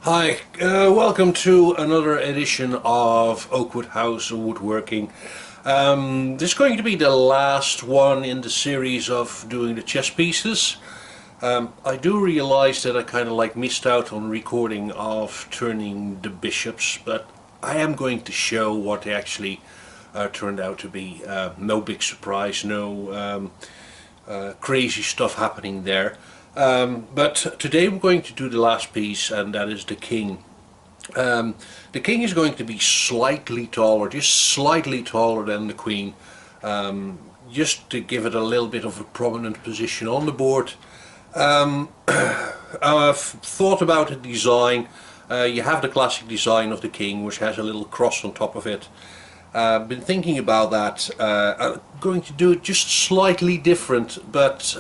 Hi, welcome to another edition of Oakwood House of Woodworking. This is going to be the last one in the series of doing the chess pieces. I do realize that I kind of missed out on recording of turning the bishops, but I am going to show what they actually turned out to be. No big surprise, no crazy stuff happening there. But today we're going to do the last piece, and that is the king. The king is going to be slightly taller, just slightly taller than the queen, just to give it a little bit of a prominent position on the board. I've thought about the design. You have the classic design of the king, which has a little cross on top of it. Been thinking about that. I'm going to do it just slightly different, but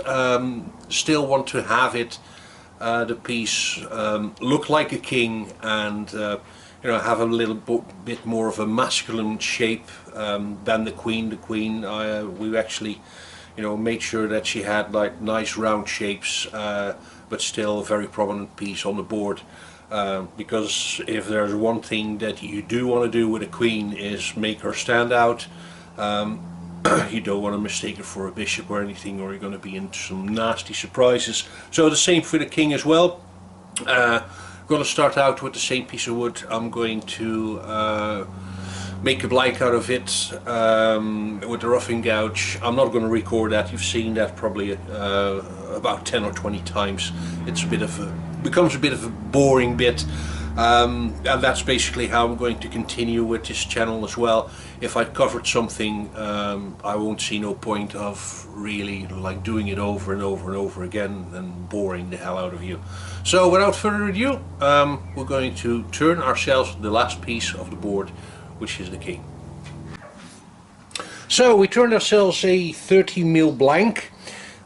still want to have it, the piece, look like a king, and have a little bit more of a masculine shape than the queen. The queen, we actually, made sure that she had like nice round shapes, but still a very prominent piece on the board. Because if there's one thing that you do want to do with a queen is make her stand out. You don't want to mistake it for a bishop or anything, or you're going to be into some nasty surprises. So the same for the king as well. I'm going to start out with the same piece of wood. I'm going to make a blank out of it with the roughing gouge. I'm not going to record that. You've seen that probably about 10 or 20 times. It's a bit of becomes a bit of a boring bit, and that's basically how I'm going to continue with this channel as well. If I covered something, I won't see no point of really doing it over and over and over again and boring the hell out of you. So without further ado, we're going to turn ourselves the last piece of the board, which is the king. So we turned ourselves a 30mm blank.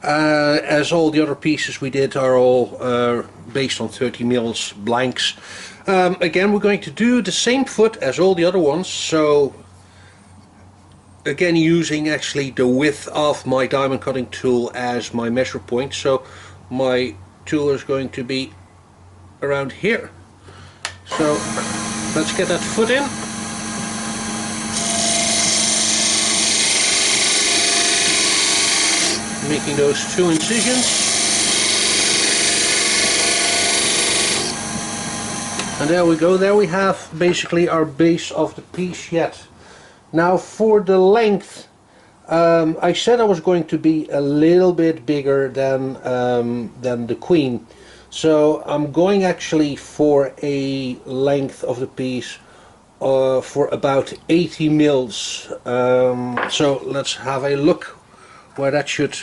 As all the other pieces we did are all based on 30mm blanks. Again, we're going to do the same foot as all the other ones, so again using actually the width of my diamond cutting tool as my measure point. So my tool is going to be around here. So let's get that foot in. Making those 2 incisions, and there we go. There we have basically our base of the piece yet. Now for the length, I said I was going to be a little bit bigger than the queen, so I'm going actually for a length of the piece for about 80 mils. So let's have a look where that should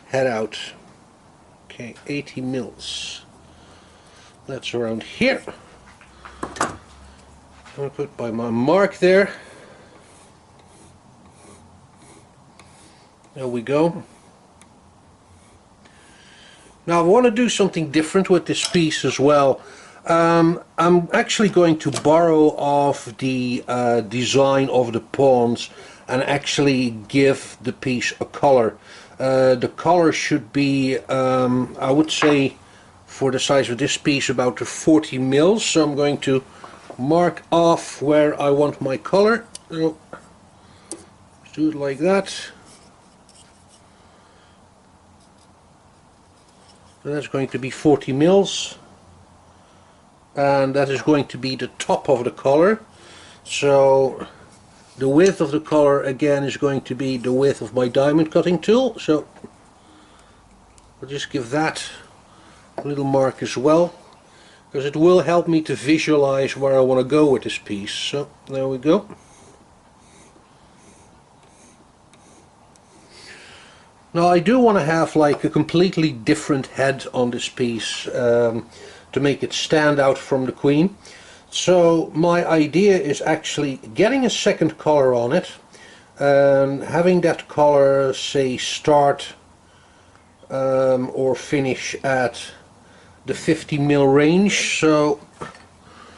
head out. Okay, 80 mils. That's around here. I'm going to put by my mark there. There we go. Now I want to do something different with this piece as well. I'm actually going to borrow off the design of the pawns and actually give the piece a color. The color should be, I would say, for the size of this piece, about 40 mils. So I'm going to mark off where I want my color. So let's do it like that. So that's going to be 40 mils, and that is going to be the top of the color. So the width of the color again is going to be the width of my diamond cutting tool, so I'll just give that a little mark as well, because it will help me to visualize where I want to go with this piece. So there we go. Now I do want to have like a completely different head on this piece to make it stand out from the queen. So my idea is actually getting a second color on it and having that color say start or finish at the 50 mil range. So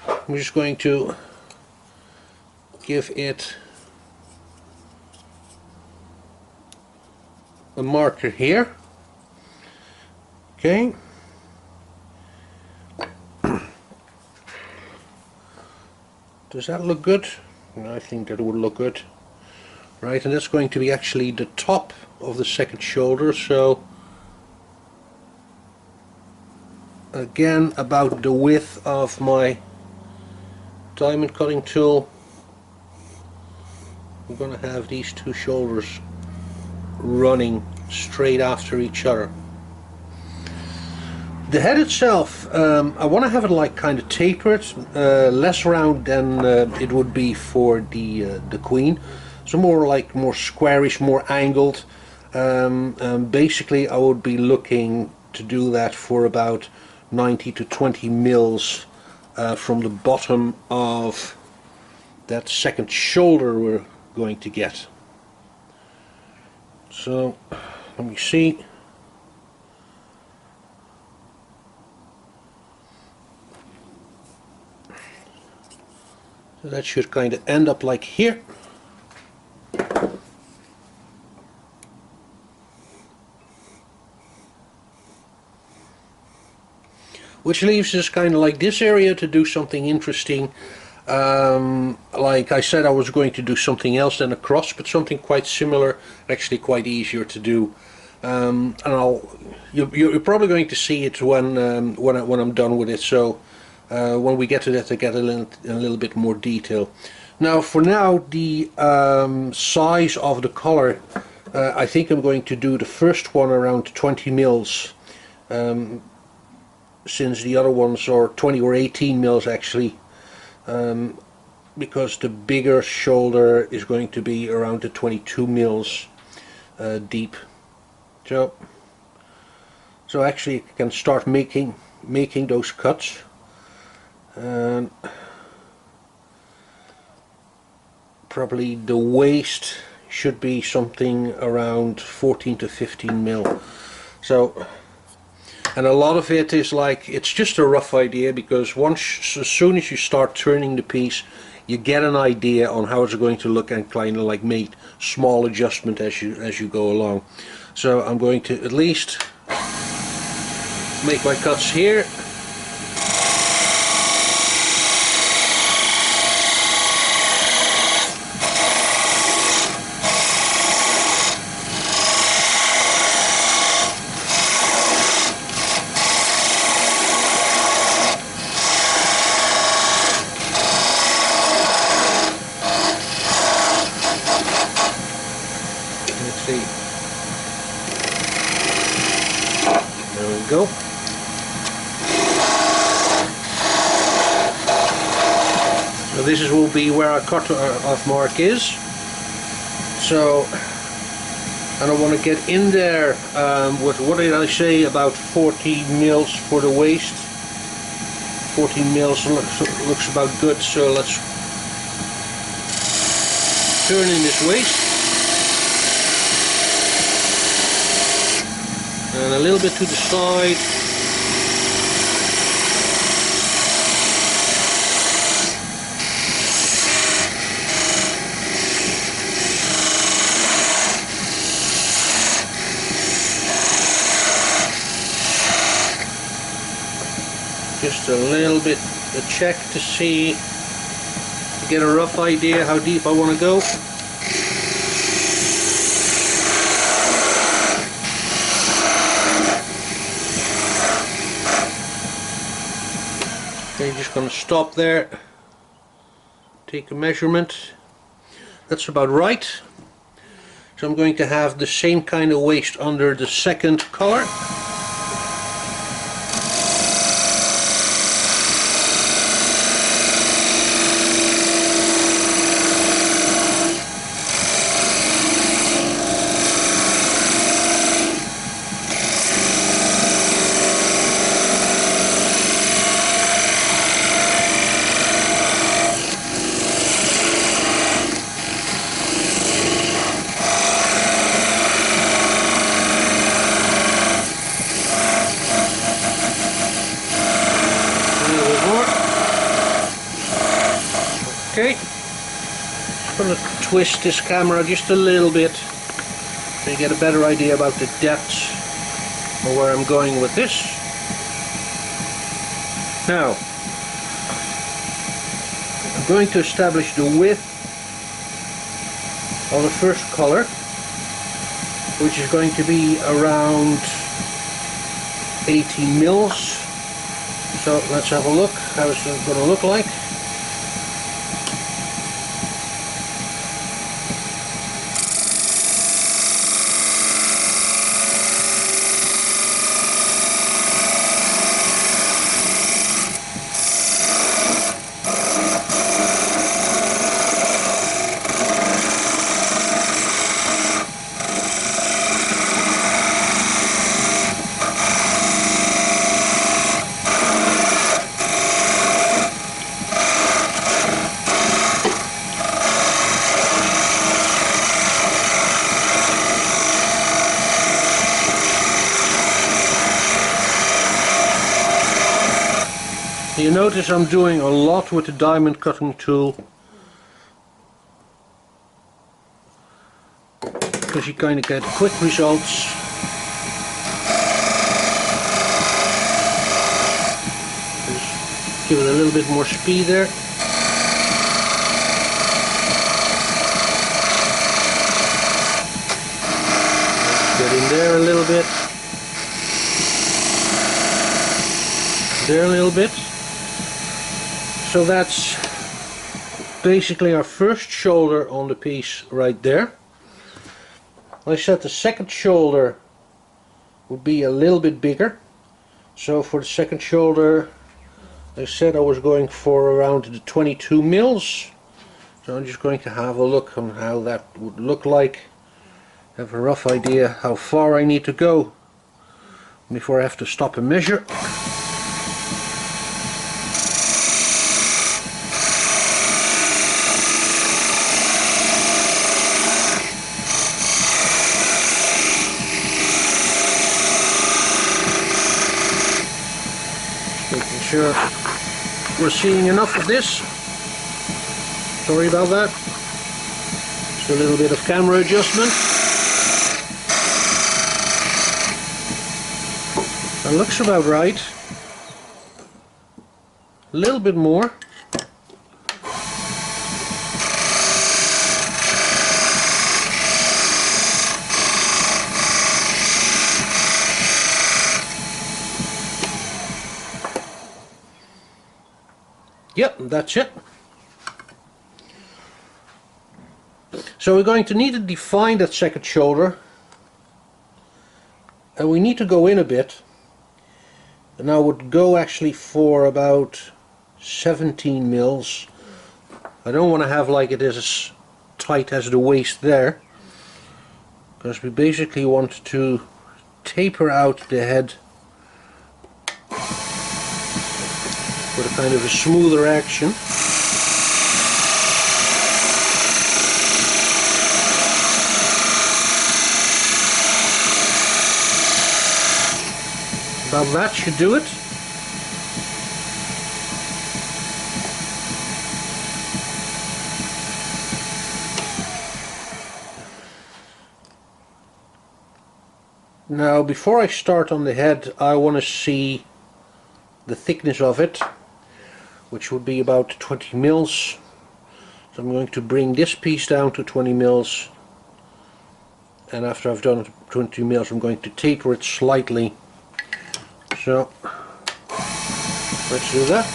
I'm just going to give it a marker here. Okay. Does that look good? I think that would look good. Right, and that's going to be actually the top of the second shoulder, so again about the width of my diamond cutting tool. I'm going to have these two shoulders running straight after each other. The head itself, I want to have it like kind of tapered, less round than it would be for the queen. So more squarish, more angled. Basically, I would be looking to do that for about 90 to 20 mils from the bottom of that second shoulder we're going to get. So let me see. So that should kind of end up like here. Which leaves us kind of like this area to do something interesting. Like I said, I was going to do something else than a cross, but something quite similar, actually quite easier to do. And you're probably going to see it when I'm done with it. So when we get to that, I get a little bit more detail. Now, for now, the size of the collar, I think I'm going to do the first one around 20 mils. Since the other ones are 20 or 18 mils actually, because the bigger shoulder is going to be around the 22 mils deep. So actually you can start making those cuts. And probably the waist should be something around 14 to 15 mil. So, and a lot of it is like, it's just a rough idea, because as soon as you start turning the piece, you get an idea on how it's going to look, and kind of like make small adjustment as you go along. So I'm going to at least make my cuts here. Go. So this will be where our cut off mark is. So, and I want to get in there with, what did I say, about 40 mils for the waist. 14 mils looks about good. So let's turn in this waist. And a little bit to the side. Just a little bit to check to see, to get a rough idea how deep I want to go. Okay, just going to stop there, take a measurement. That's about right. So I'm going to have the same kind of waist under the second collar. Okay, I'm going to twist this camera just a little bit so you get a better idea about the depths or where I'm going with this. Now, I'm going to establish the width of the first color, which is going to be around 18 mils. So let's have a look how it's going to look like. You notice I'm doing a lot with the diamond cutting tool, because you kind of get quick results. Just give it a little bit more speed there. Get in there a little bit. There a little bit. So that's basically our first shoulder on the piece right there. I said the second shoulder would be a little bit bigger. So for the second shoulder, I said I was going for around the 22 mils. So I'm just going to have a look on how that would look like. Have a rough idea how far I need to go before I have to stop and measure. Making sure we're seeing enough of this. Sorry about that. Just a little bit of camera adjustment. That looks about right. A little bit more. Yep, that's it. So we're going to need to define that second shoulder, and we need to go in a bit, and I would go actually for about 17 mils. I don't want to have like it is as tight as the waist there, because we basically want to taper out the head with a kind of a smoother action. About that should do it. Now before I start on the head, I want to see the thickness of it, which would be about 20 mils. So I'm going to bring this piece down to 20 mils, and after I've done 20 mils I'm going to taper it slightly. So let's do that.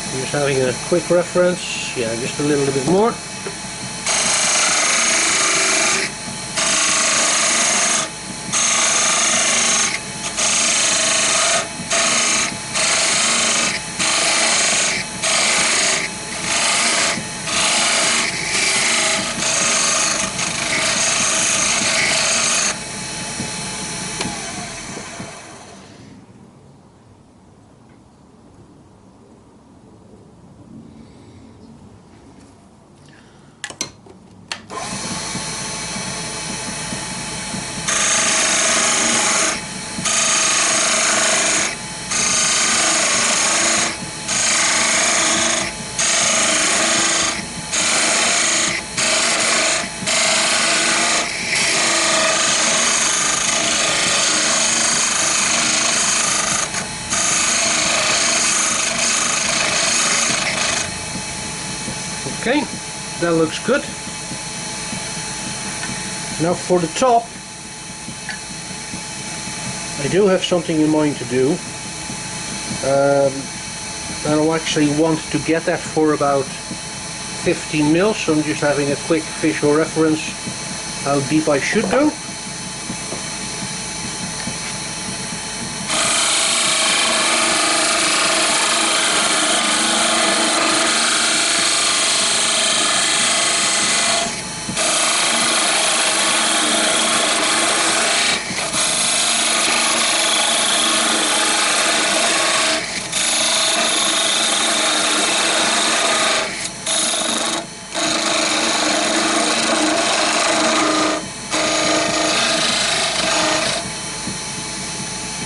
I'm just having a quick reference, yeah, just a little bit more. Okay, that looks good. Now for the top, I do have something in mind to do. I don't actually want to get that for about 15 mils, so I'm just having a quick visual reference how deep I should go.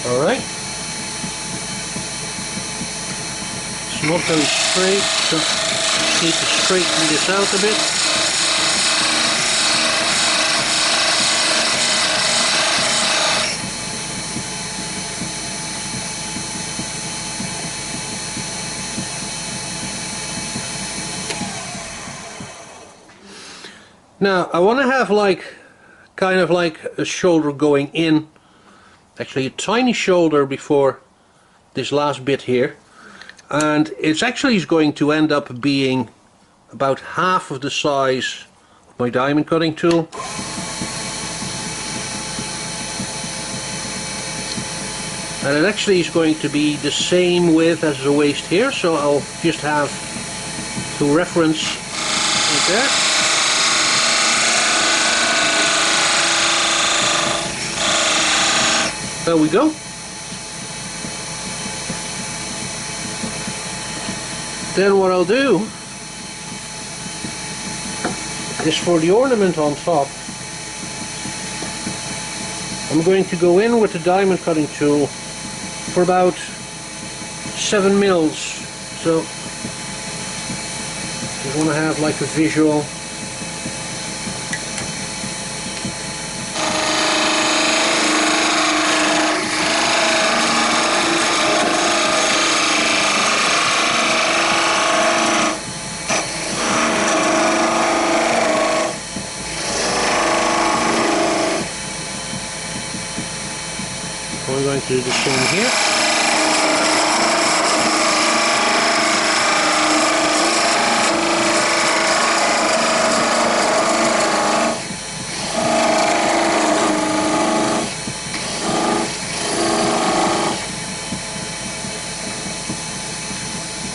Alright. It's not very straight, so just need to straighten this out a bit. Now I want to have kind of like a shoulder going in. Actually a tiny shoulder before this last bit here, and it's actually going to end up being about half of the size of my diamond cutting tool. And it actually is going to be the same width as the waist here, so I'll just have to reference it there. There we go. Then what I'll do is for the ornament on top, I'm going to go in with the diamond cutting tool for about 7 mils. So just want to have like a visual. We're going to do the same here.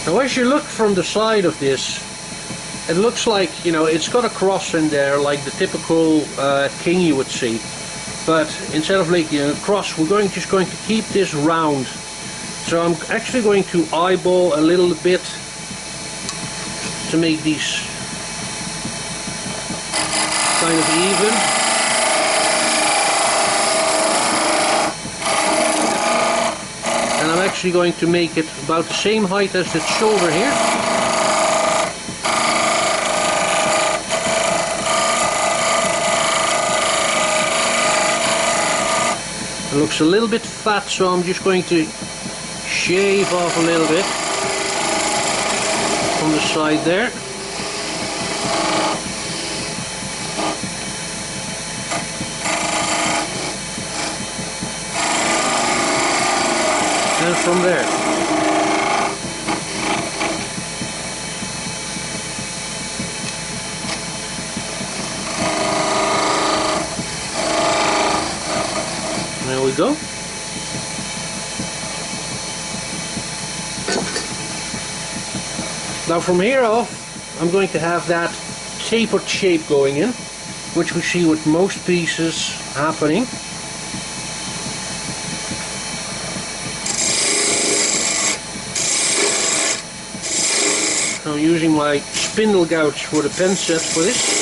Now as you look from the side of this, it looks like, you know, it's got a cross in there like the typical king you would see. But instead of like a cross, we're just going to keep this round. So I'm actually going to eyeball a little bit to make these kind of even. And I'm actually going to make it about the same height as the shoulder here. It looks a little bit fat, so I'm just going to shave off a little bit from the side there. And from there. There we go. Now from here off, I'm going to have that tapered shape going in, which we see with most pieces happening. I'm using my spindle gouge for the pen set for this.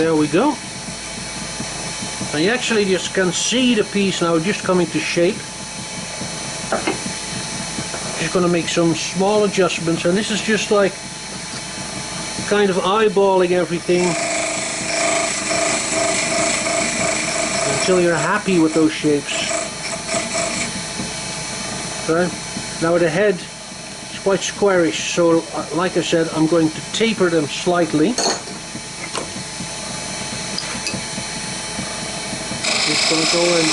there we go. And you actually just can see the piece now just coming to shape. Just going to make some small adjustments, and this is just like kind of eyeballing everything until you're happy with those shapes. Okay. Now the head is quite squarish, so like I said, I'm going to taper them slightly. Just going to go in.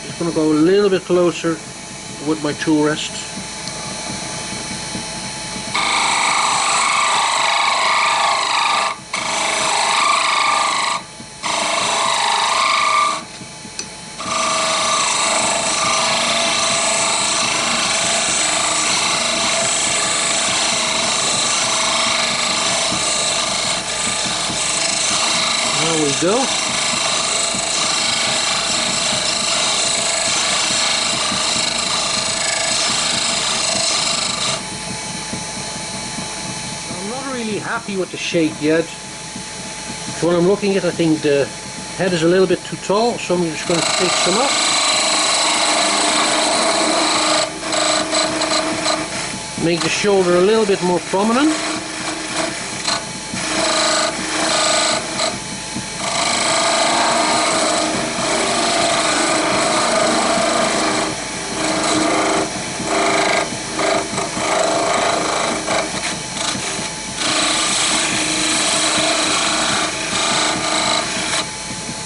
Just going to go a little bit closer with my tool rest. There we go. I'm not really happy with the shape yet. So when I'm looking at it, I think the head is a little bit too tall, so I'm just going to take some up. Make the shoulder a little bit more prominent.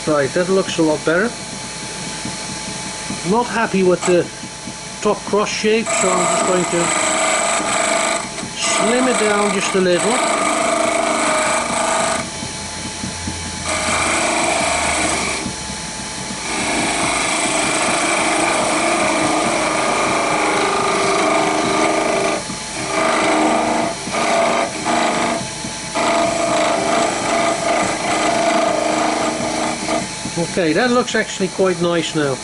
Right, that looks a lot better. Not happy with the top cross shape, so I'm just going to slim it down just a little. Okay, that looks actually quite nice now.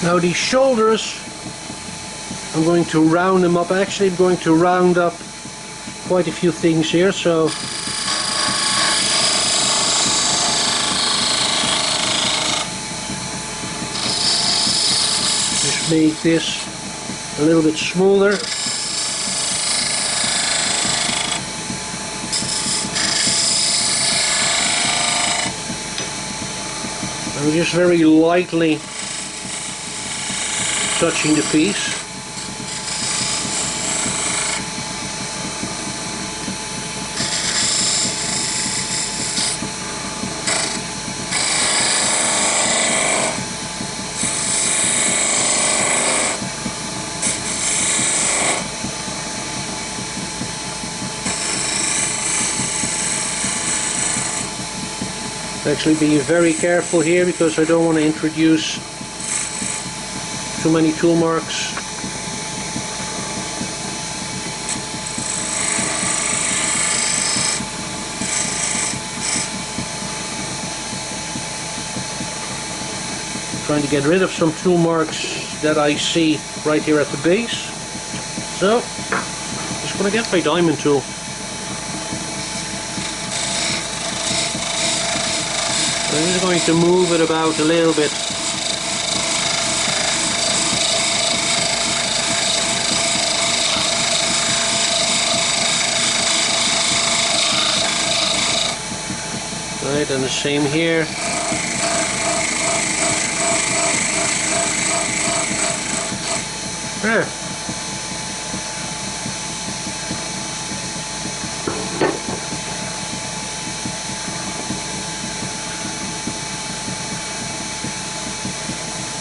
Now these shoulders, I'm going to round them up. Actually, I'm going to round up quite a few things here, so just make this a little bit smoother. I'm just very lightly touching the piece. Actually be very careful here because I don't want to introduce too many tool marks. Trying to get rid of some tool marks that I see right here at the base. So, just going to get my diamond tool. I'm just going to move it about a little bit. Right, and the same here. There.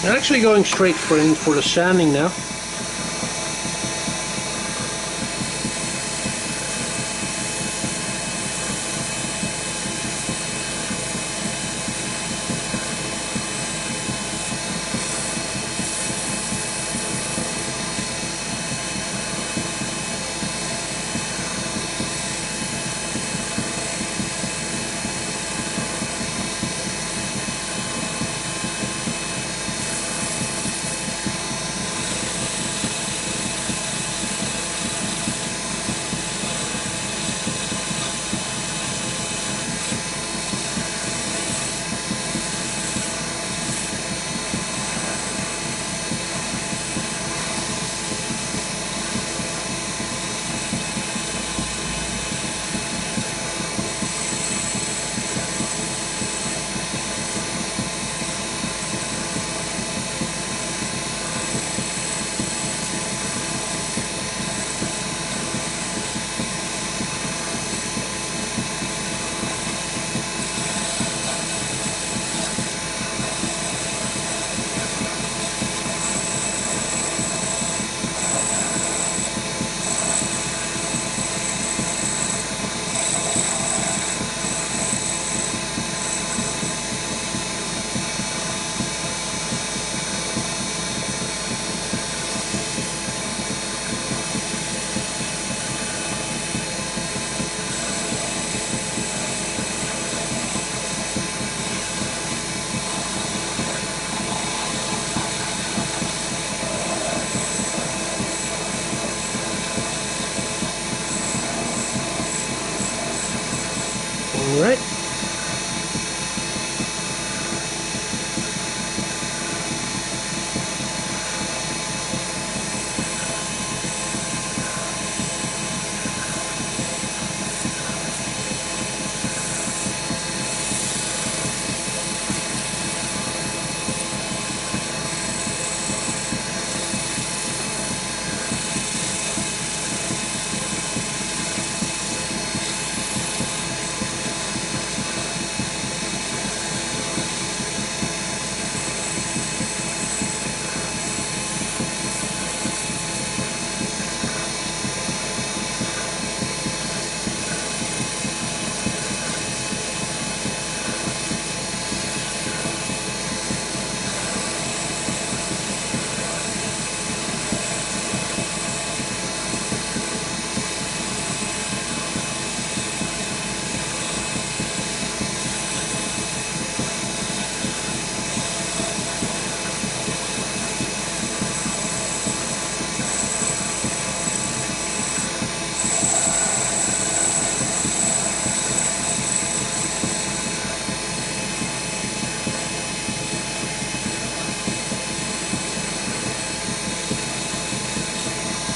I'm actually going straight for the sanding now. Alright.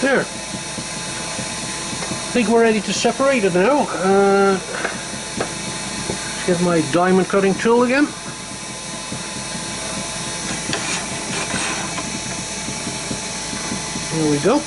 There. I think we're ready to separate it now. Let's get my diamond cutting tool again. There we go.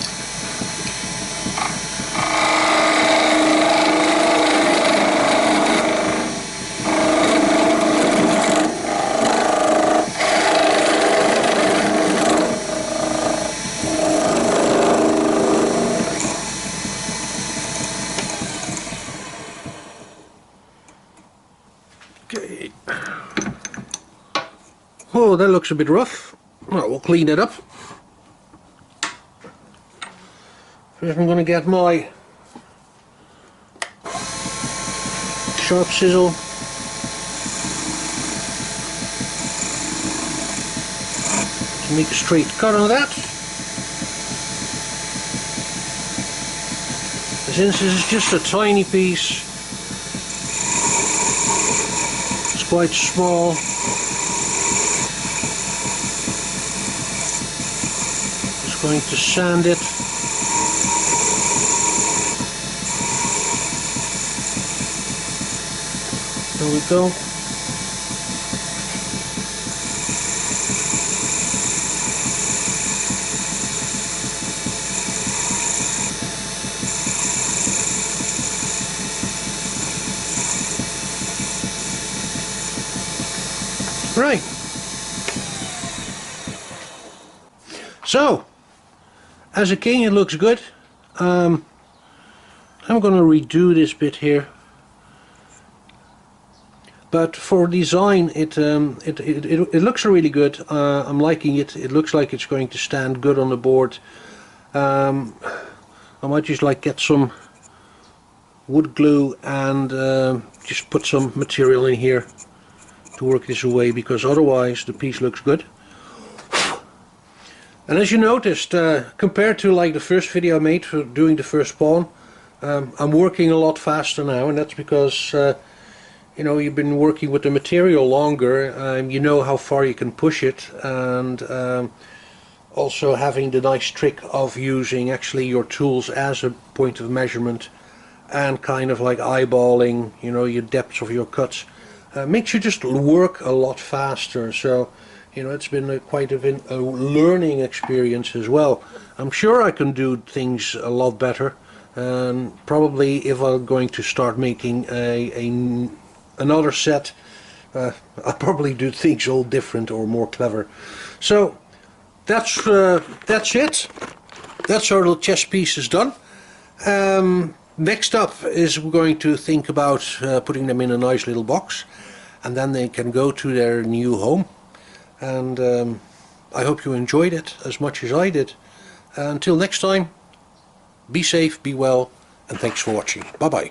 Okay. Oh, that looks a bit rough. Well, we'll clean it up. First I'm going to get my sharp chisel to make a straight cut on that. Since this is just a tiny piece, it's quite small. Just going to sand it. There we go. Right. So, as a king it looks good. I'm going to redo this bit here. But for design, it looks really good. I'm liking it. It looks like it's going to stand good on the board. I might just like get some wood glue and just put some material in here to work this away, because otherwise the piece looks good. And as you noticed, compared to like the first video I made for doing the first pawn, I'm working a lot faster now, and that's because you know, you've been working with the material longer, you know how far you can push it, and also having the nice trick of using actually your tools as a point of measurement and kind of like eyeballing, you know, your depths of your cuts, makes you just work a lot faster. So, you know, it's been quite a learning experience as well. I'm sure I can do things a lot better, and probably if I'm going to start making another set, I'll probably do things all different or more clever. So that's it. That's our little chess piece is done. Next up is we're going to think about putting them in a nice little box, and then they can go to their new home. And I hope you enjoyed it as much as I did. Until next time, be safe, be well, and thanks for watching. Bye bye.